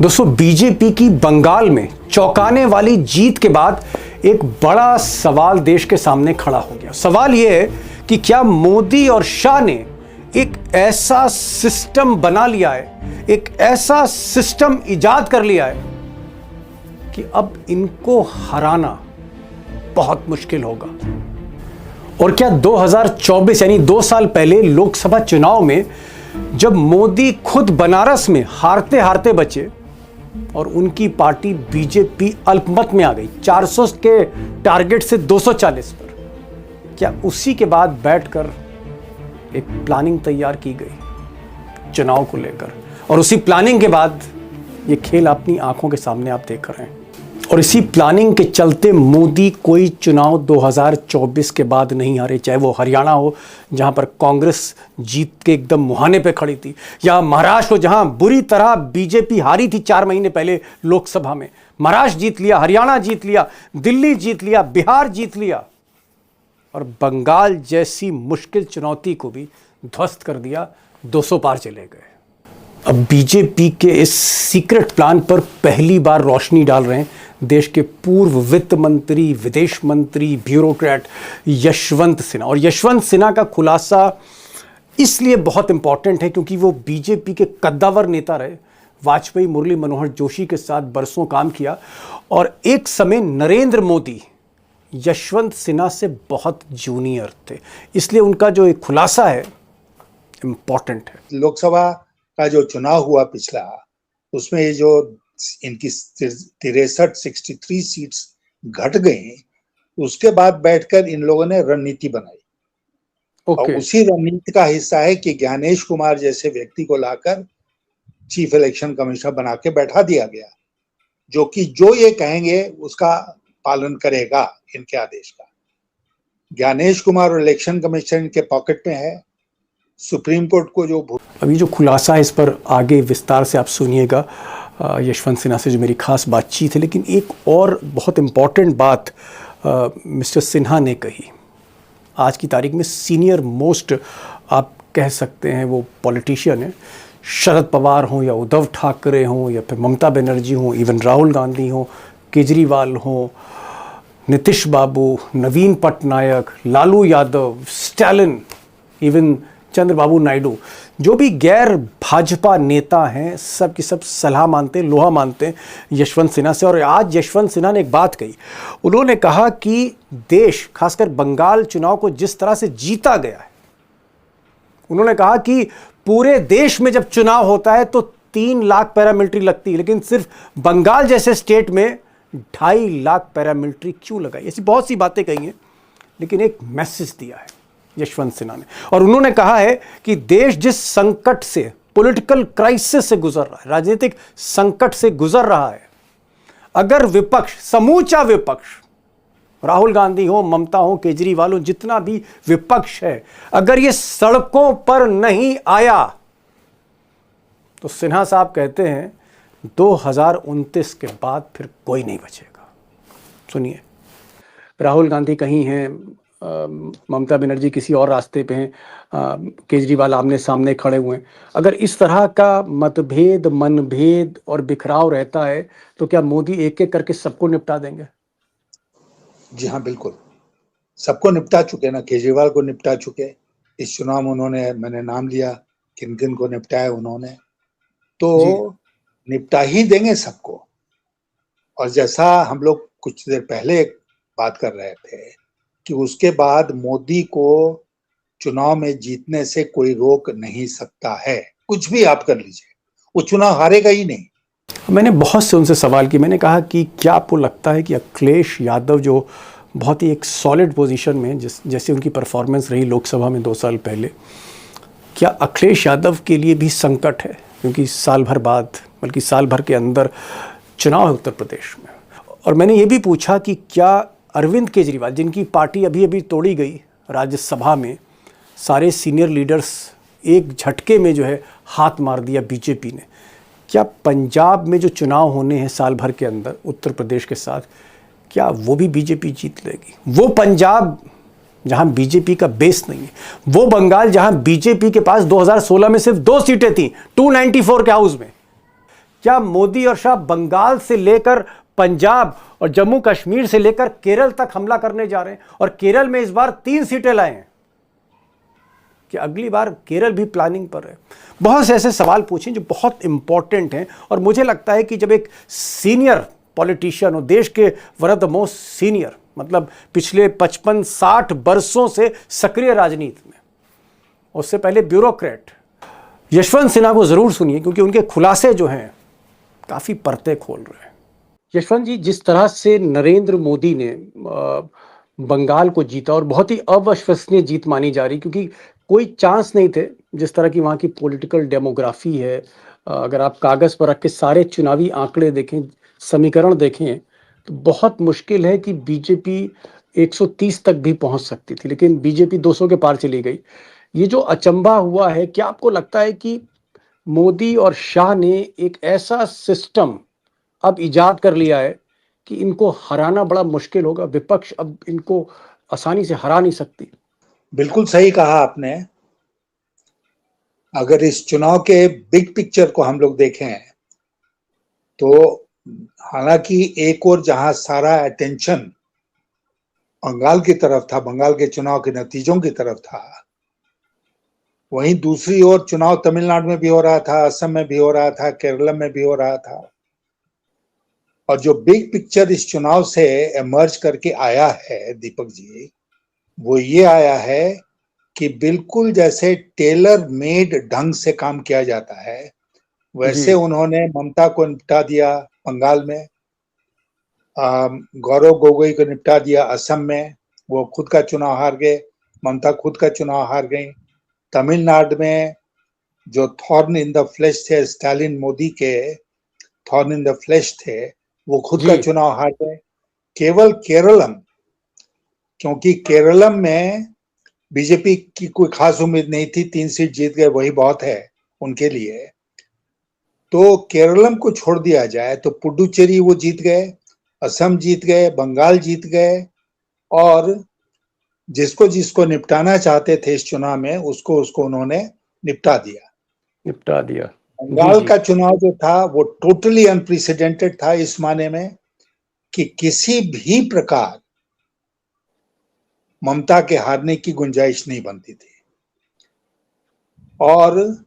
दोस्तों, बीजेपी की बंगाल में चौंकाने वाली जीत के बाद एक बड़ा सवाल देश के सामने खड़ा हो गया। सवाल यह है कि क्या मोदी और शाह ने एक ऐसा सिस्टम बना लिया है, एक ऐसा सिस्टम इजाद कर लिया है कि अब इनको हराना बहुत मुश्किल होगा। और क्या 2024 यानी 2 साल पहले लोकसभा चुनाव में जब मोदी खुद बनारस में हारते हारते बचे और उनकी पार्टी बीजेपी अल्पमत में आ गई 400 के टारगेट से 240 पर, क्या उसी के बाद बैठकर एक प्लानिंग तैयार की गई चुनाव को लेकर, और उसी प्लानिंग के बाद ये खेल अपनी आंखों के सामने आप देख रहे हैं। और इसी प्लानिंग के चलते मोदी कोई चुनाव 2024 के बाद नहीं हारे, चाहे वो हरियाणा हो जहां पर कांग्रेस जीत के एकदम मुहाने पे खड़ी थी, या महाराष्ट्र हो जहां बुरी तरह बीजेपी हारी थी 4 महीने पहले लोकसभा में। महाराष्ट्र जीत लिया, हरियाणा जीत लिया, दिल्ली जीत लिया, बिहार जीत लिया, और बंगाल जैसी मुश्किल चुनौती को भी ध्वस्त कर दिया, 200 पार चले गए। अब बीजेपी के इस सीक्रेट प्लान पर पहली बार रोशनी डाल रहे हैं देश के पूर्व वित्त मंत्री, विदेश मंत्री, ब्यूरोक्रेट यशवंत सिन्हा। और यशवंत सिन्हा का खुलासा इसलिए बहुत इंपॉर्टेंट है क्योंकि वो बीजेपी के कद्दावर नेता रहे, वाजपेयी, मुरली मनोहर जोशी के साथ बरसों काम किया, और एक समय नरेंद्र मोदी यशवंत सिन्हा से बहुत जूनियर थे, इसलिए उनका जो एक खुलासा है इंपॉर्टेंट है। लोकसभा का जो चुनाव हुआ पिछला, उसमें ये जो इनकी 63 सीट्स घट गई, उसके बाद बैठकर इन लोगों ने रणनीति बनाई। और उसी रणनीति का हिस्सा है कि ज्ञानेश कुमार जैसे व्यक्ति को लाकर चीफ इलेक्शन कमिश्नर बना के बैठा दिया गया, जो कि जो ये कहेंगे उसका पालन करेगा, इनके आदेश का। ज्ञानेश कुमार और इलेक्शन कमिश्नर इनके पॉकेट में है। सुप्रीम कोर्ट को जो अभी जो खुलासा है इस पर आगे विस्तार से आप सुनिएगा यशवंत सिन्हा से जो मेरी खास बातचीत है। लेकिन एक और बहुत इंपॉर्टेंट बात मिस्टर सिन्हा ने कही। आज की तारीख में सीनियर मोस्ट आप कह सकते हैं वो पॉलिटिशियन है, शरद पवार हों या उद्धव ठाकरे हों या फिर ममता बनर्जी हों, इवन राहुल गांधी हों, केजरीवाल हों, नीतीश बाबू, नवीन पटनायक, लालू यादव, स्टालिन, इवन चंद्रबाबू नायडू, जो भी गैर भाजपा नेता हैं, सब की सब सलाह मानते हैं, लोहा मानते हैं यशवंत सिन्हा से। और आज यशवंत सिन्हा ने एक बात कही। उन्होंने कहा कि देश, खासकर बंगाल चुनाव को जिस तरह से जीता गया है, उन्होंने कहा कि पूरे देश में जब चुनाव होता है तो 3 लाख पैरामिलिट्री लगती है, लेकिन सिर्फ बंगाल जैसे स्टेट में 2.5 लाख पैरामिलिट्री क्यों लगाई। ऐसी बहुत सी बातें कही हैं, लेकिन एक मैसेज दिया है यशवंत सिन्हा ने। और उन्होंने कहा है कि देश जिस संकट से, पॉलिटिकल क्राइसिस से गुजर रहा है, राजनीतिक संकट से गुजर रहा है, अगर विपक्ष, समूचा विपक्ष, राहुल गांधी हो, ममता हो, केजरीवाल हो, जितना भी विपक्ष है, अगर ये सड़कों पर नहीं आया तो सिन्हा साहब कहते हैं 2029 के बाद फिर कोई नहीं बचेगा। सुनिए, राहुल गांधी कहीं हैं, ममता बनर्जी किसी और रास्ते पे हैं, केजरीवाल आमने सामने खड़े हुए हैं। अगर इस तरह का मतभेद, मनभेद और बिखराव रहता है तो क्या मोदी एक एक करके सबको निपटा देंगे? जी हाँ, बिल्कुल, सबको निपटा चुके ना। केजरीवाल को निपटा चुके इस चुनाव में उन्होंने, मैंने नाम लिया किन किन को निपटाया उन्होंने, तो निपटा ही देंगे सबको। और जैसा हम लोग कुछ देर पहले बात कर रहे थे कि उसके बाद मोदी को चुनाव में जीतने से कोई रोक नहीं सकता है। कुछ भी आप कर लीजिए, वो चुनाव हारेगा ही नहीं। मैंने बहुत से उनसे सवाल किए। मैंने कहा कि क्या आपको लगता है कि अखिलेश यादव जो बहुत ही एक सॉलिड पोजीशन में, जैसे उनकी परफॉर्मेंस रही लोकसभा में 2 साल पहले, क्या अखिलेश यादव के लिए भी संकट है? क्योंकि साल भर बाद, बल्कि साल भर के अंदर चुनाव है उत्तर प्रदेश में। और मैंने ये भी पूछा कि क्या अरविंद केजरीवाल, जिनकी पार्टी अभी अभी तोड़ी गई राज्यसभा में, सारे सीनियर लीडर्स एक झटके में जो है हाथ मार दिया बीजेपी ने, क्या पंजाब में जो चुनाव होने हैं साल भर के अंदर उत्तर प्रदेश के साथ, क्या वो भी बीजेपी जीत लेगी? वो पंजाब जहां बीजेपी का बेस नहीं है, वो बंगाल जहां बीजेपी के पास 2016 में सिर्फ 2 सीटें थी 294 के हाउस में, क्या मोदी और शाह बंगाल से लेकर पंजाब और जम्मू कश्मीर से लेकर केरल तक हमला करने जा रहे हैं? और केरल में इस बार 3 सीटें लाए हैं कि अगली बार केरल भी प्लानिंग पर है? बहुत से ऐसे सवाल पूछे जो बहुत इंपॉर्टेंट हैं, और मुझे लगता है कि जब एक सीनियर पॉलिटिशियन हो, देश के one of the most senior, मतलब पिछले 55-60 वर्षों से सक्रिय राजनीति में, उससे पहले ब्यूरोक्रेट, यशवंत सिन्हा को जरूर सुनिए, क्योंकि उनके खुलासे जो हैं काफी परतें खोल रहे हैं। यशवंत जी, जिस तरह से नरेंद्र मोदी ने बंगाल को जीता, और बहुत ही अविश्वसनीय जीत मानी जा रही, क्योंकि कोई चांस नहीं थे, जिस तरह की वहाँ की पॉलिटिकल डेमोग्राफी है। अगर आप कागज पर रख के सारे चुनावी आंकड़े देखें, समीकरण देखें, तो बहुत मुश्किल है कि बीजेपी 130 तक भी पहुंच सकती थी, लेकिन बीजेपी 200 के पार चली गई। ये जो अचंभा हुआ है, क्या आपको लगता है कि मोदी और शाह ने एक ऐसा सिस्टम अब इजाद कर लिया है कि इनको हराना बड़ा मुश्किल होगा, विपक्ष अब इनको आसानी से हरा नहीं सकती? बिल्कुल सही कहा आपने। अगर इस चुनाव के बिग पिक्चर को हम लोग देखें तो हालांकि एक और जहां सारा अटेंशन बंगाल की तरफ था, बंगाल के चुनाव के नतीजों की तरफ था, वहीं दूसरी ओर चुनाव तमिलनाडु में भी हो रहा था, असम में भी हो रहा था, केरल में भी हो रहा था। और जो बिग पिक्चर इस चुनाव से इमर्ज करके आया है दीपक जी, वो ये आया है कि बिल्कुल जैसे टेलर मेड ढंग से काम किया जाता है, वैसे उन्होंने ममता को निपटा दिया बंगाल में, गौरव गोगोई को निपटा दिया असम में, वो खुद का चुनाव हार गए, ममता खुद का चुनाव हार गई। तमिलनाडु में जो थॉर्न इन द फ्लेश थे, स्टालिन मोदी के थॉर्न इन द फ्लेश थे, वो खुद का चुनाव हार गए। केवल केरलम, क्योंकि केरलम में बीजेपी की कोई खास उम्मीद नहीं थी, 3 सीट जीत गए, वही बहुत है उनके लिए। तो केरलम को छोड़ दिया जाए तो पुडुचेरी वो जीत गए, असम जीत गए, बंगाल जीत गए, और जिसको जिसको निपटाना चाहते थे इस चुनाव में, उसको उसको उन्होंने निपटा दिया। बंगाल का चुनाव जो था वो टोटली अनप्रेसिडेंटेड था, इस माने में कि किसी भी प्रकार ममता के हारने की गुंजाइश नहीं बनती थी, और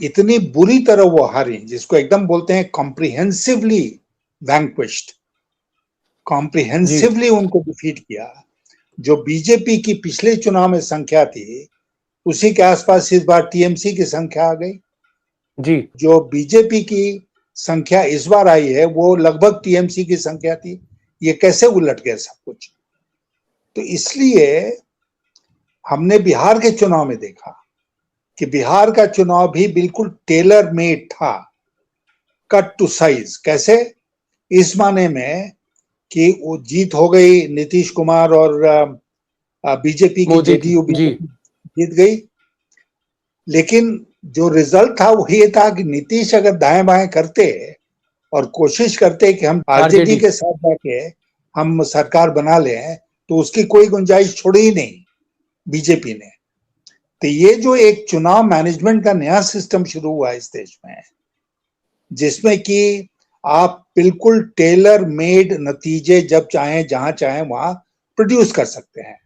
इतनी बुरी तरह वो हारी, जिसको एकदम बोलते हैं कॉम्प्रिहेंसिवली वैंक्विश्ड, कॉम्प्रिहेंसिवली उनको डिफीट किया। जो बीजेपी की पिछले चुनाव में संख्या थी, उसी के आसपास इस बार टीएमसी की संख्या आ गई जी। जो बीजेपी की संख्या इस बार आई है, वो लगभग टीएमसी की संख्या थी। ये कैसे उलट गया सब कुछ? तो इसलिए हमने बिहार के चुनाव में देखा कि बिहार का चुनाव भी बिल्कुल टेलर मेड था, कट टू साइज। कैसे? इस माने में कि वो जीत हो गई नीतीश कुमार और बीजेपी की, जेडीयू जीत गई, लेकिन जो रिजल्ट था वो ये था कि नीतीश अगर दाएं बाएं करते और कोशिश करते कि हम आरजेडी के साथ जाके हम सरकार बना लें, तो उसकी कोई गुंजाइश छोड़ी ही नहीं बीजेपी ने। तो ये जो एक चुनाव मैनेजमेंट का नया सिस्टम शुरू हुआ इस देश में, जिसमें कि आप बिल्कुल टेलर मेड नतीजे जब चाहें जहां चाहें वहां प्रोड्यूस कर सकते हैं,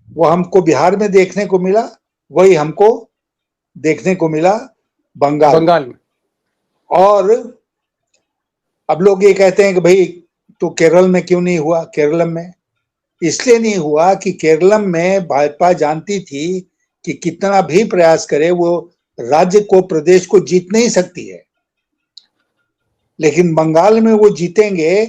वो हमको बिहार में देखने को मिला, वही हमको देखने को मिला बंगाल में। और अब लोग ये कहते हैं कि भाई तो केरल में क्यों नहीं हुआ? केरल में इसलिए नहीं हुआ कि केरल में भाजपा जानती थी कि कितना भी प्रयास करे वो राज्य को, प्रदेश को जीत नहीं सकती है, लेकिन बंगाल में वो जीतेंगे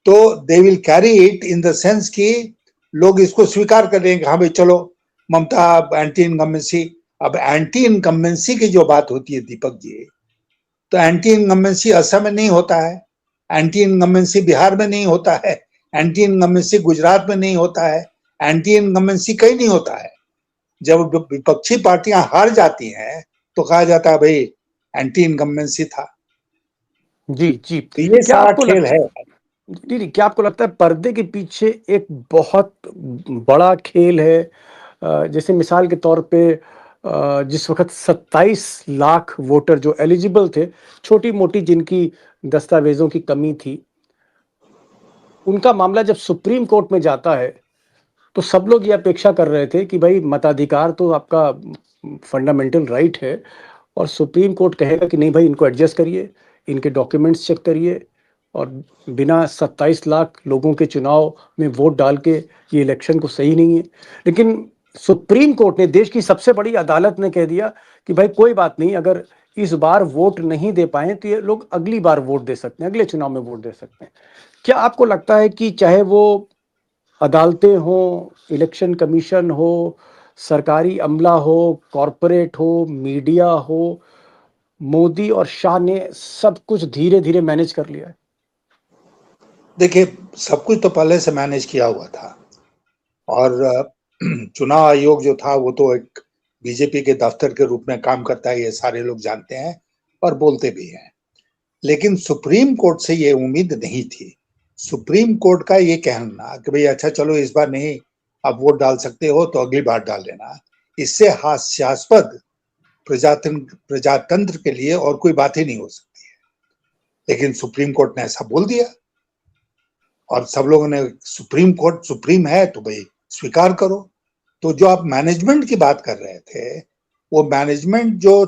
तो they will carry it in the sense कि लोग इसको स्वीकार कर लेंगे, हाँ भाई चलो ममता एंटी इनकम्बेंसी। अब एंटी इनकम्बेंसी की जो बात होती है दीपक जी, तो एंटी इनकम्बेंसी असम में नहीं होता है, एंटी इनकम्बेंसी बिहार में नहीं होता है, एंटी इनकम्बेंसी गुजरात में नहीं होता है, एंटी इनकम्बेंसी कहीं नहीं होता है। जब विपक्षी पार्टियां हार जाती हैं तो कहा जाता है भाई एंटी इनकम्बेंसी था। जी जी, तो ये सारा खेल है। जी, क्या आपको लगता है पर्दे के पीछे एक बहुत बड़ा खेल है? जैसे मिसाल के तौर पे जिस वक्त 27 लाख वोटर जो एलिजिबल थे, छोटी मोटी जिनकी दस्तावेजों की कमी थी, उनका मामला जब सुप्रीम कोर्ट में जाता है तो सब लोग ये अपेक्षा कर रहे थे कि भाई मताधिकार तो आपका फंडामेंटल राइट है और सुप्रीम कोर्ट कहेगा कि नहीं भाई इनको एडजस्ट करिए, इनके डॉक्यूमेंट्स चेक करिए और बिना 27 लाख लोगों के चुनाव में वोट डाल के ये इलेक्शन को सही नहीं है। लेकिन सुप्रीम कोर्ट ने, देश की सबसे बड़ी अदालत ने कह दिया कि भाई कोई बात नहीं, अगर इस बार वोट नहीं दे पाए तो ये लोग अगली बार वोट दे सकते हैं, अगले चुनाव में वोट दे सकते हैं। क्या आपको लगता है कि चाहे वो अदालतें हो, इलेक्शन कमीशन हो, सरकारी अमला हो, कॉरपोरेट हो, मीडिया हो, मोदी और शाह ने सब कुछ धीरे धीरे मैनेज कर लिया है? देखिए, सब कुछ तो पहले से मैनेज किया हुआ था और चुनाव आयोग जो था वो तो एक बीजेपी के दफ्तर के रूप में काम करता है, ये सारे लोग जानते हैं और बोलते भी हैं। लेकिन सुप्रीम कोर्ट से ये उम्मीद नहीं थी। सुप्रीम कोर्ट का ये कहना कि भाई अच्छा चलो इस बार नहीं आप वोट डाल सकते हो तो अगली बार डाल लेना, इससे हास्यास्पद प्रजातंत्र के लिए और कोई बात ही नहीं हो सकती है। लेकिन सुप्रीम कोर्ट ने ऐसा बोल दिया और सब लोगों ने सुप्रीम कोर्ट सुप्रीम है तो भाई स्वीकार करो। तो जो आप मैनेजमेंट की बात कर रहे थे, वो मैनेजमेंट जो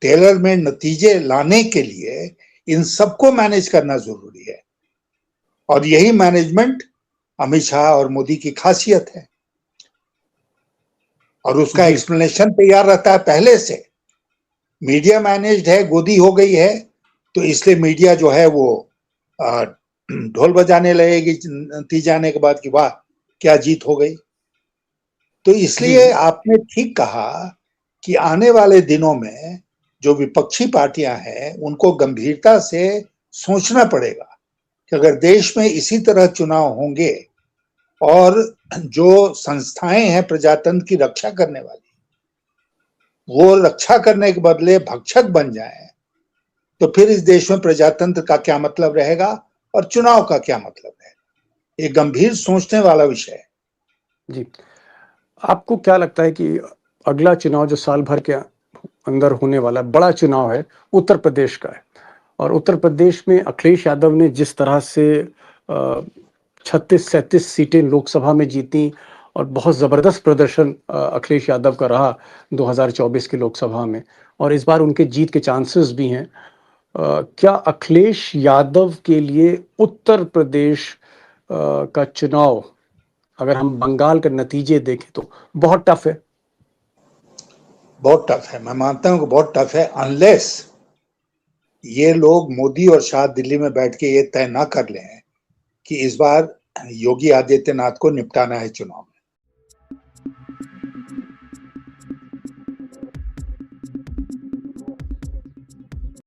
टेलर में नतीजे लाने के लिए इन सबको मैनेज करना जरूरी है और यही मैनेजमेंट अमित शाह और मोदी की खासियत है और उसका एक्सप्लेनेशन तैयार रहता है पहले से। मीडिया मैनेज्ड है, गोदी हो गई है, तो इसलिए मीडिया जो है वो ढोल बजाने लगेगी नतीजे आने के बाद कि वाह क्या जीत हो गई। तो इसलिए आपने ठीक कहा कि आने वाले दिनों में जो विपक्षी पार्टियां हैं उनको गंभीरता से सोचना पड़ेगा कि अगर देश में इसी तरह चुनाव होंगे और जो संस्थाएं हैं प्रजातंत्र की रक्षा करने वाली, वो रक्षा करने के बदले भक्षक बन जाएं, तो फिर इस देश में प्रजातंत्र का क्या मतलब रहेगा और चुनाव का क्या मतलब है। ये गंभीर सोचने वाला विषय है। जी, आपको क्या लगता है कि अगला चुनाव जो साल भर के अंदर होने वाला बड़ा चुनाव है, उत्तर प्रदेश का है और उत्तर प्रदेश में अखिलेश यादव ने जिस तरह से 36-37 सीटें लोकसभा में जीती और बहुत ज़बरदस्त प्रदर्शन अखिलेश यादव का रहा 2024 की लोकसभा में और इस बार उनके जीत के चांसेस भी हैं। क्या अखिलेश यादव के लिए उत्तर प्रदेश का चुनाव, अगर हम बंगाल के नतीजे देखें तो बहुत टफ है? बहुत टफ है, मैं मानता हूं कि बहुत टफ है, अनलेस ये लोग मोदी और शाह दिल्ली में बैठ के ये तय ना कर लें कि इस बार योगी आदित्यनाथ को निपटाना है चुनाव में।